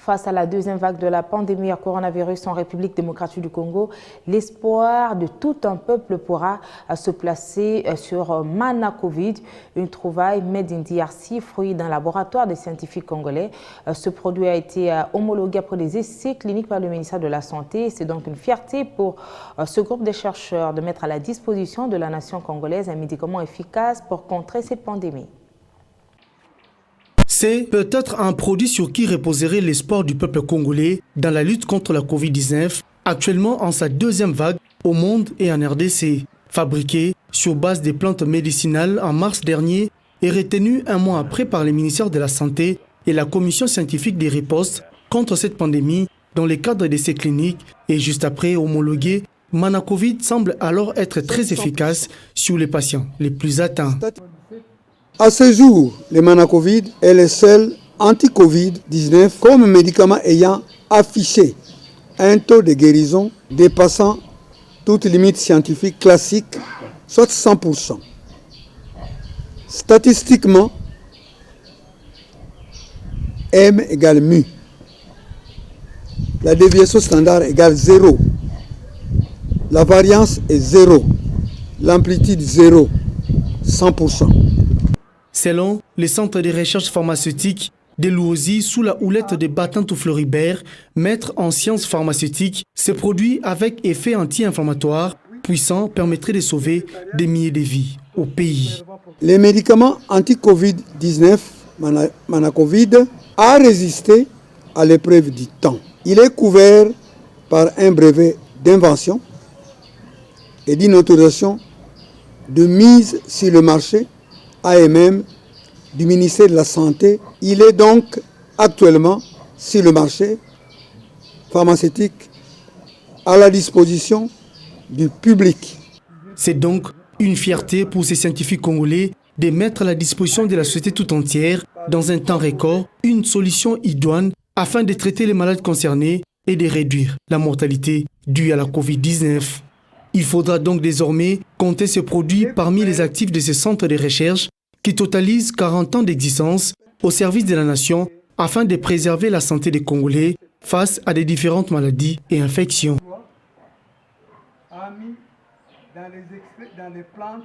Face à la deuxième vague de la pandémie à coronavirus en République démocratique du Congo, l'espoir de tout un peuple pourra se placer sur Manacovid, une trouvaille made in DRC, fruit d'un laboratoire de scientifiques congolais. Ce produit a été homologué après des essais cliniques par le ministère de la Santé. C'est donc une fierté pour ce groupe de chercheurs de mettre à la disposition de la nation congolaise un médicament efficace pour contrer cette pandémie. C'est peut-être un produit sur qui reposerait l'espoir du peuple congolais dans la lutte contre la Covid-19, actuellement en sa deuxième vague au monde et en RDC. Fabriqué sur base des plantes médicinales en mars dernier et retenu un mois après par le ministère de la Santé et la Commission scientifique des ripostes contre cette pandémie dans le cadre d'essais cliniques et juste après homologué, Manacovid semble alors être très efficace sur les patients les plus atteints. À ce jour, le Manacovid est le seul anti-Covid-19 comme médicament ayant affiché un taux de guérison dépassant toute limite scientifique classique, soit 100%. Statistiquement, M égale mu. La déviation standard égale 0. La variance est 0. L'amplitude 0. 100%. Selon le Centre de recherche pharmaceutique de Louosi, sous la houlette de Batantou Floribert, maître en sciences pharmaceutiques, ce produit avec effet anti-inflammatoire puissant permettrait de sauver des milliers de vies au pays. Les médicaments anti-Covid-19, Manacovid, a résisté à l'épreuve du temps. Il est couvert par un brevet d'invention et d'une autorisation de mise sur le marché AMM du ministère de la Santé. Il est donc actuellement sur le marché pharmaceutique à la disposition du public. C'est donc une fierté pour ces scientifiques congolais de mettre à la disposition de la société tout entière, dans un temps record, une solution idoine afin de traiter les malades concernés et de réduire la mortalité due à la Covid-19. Il faudra donc désormais compter ce produit parmi les actifs de ce centre de recherche qui totalise 40 ans d'existence au service de la nation afin de préserver la santé des Congolais face à des différentes maladies et infections. Dans les plantes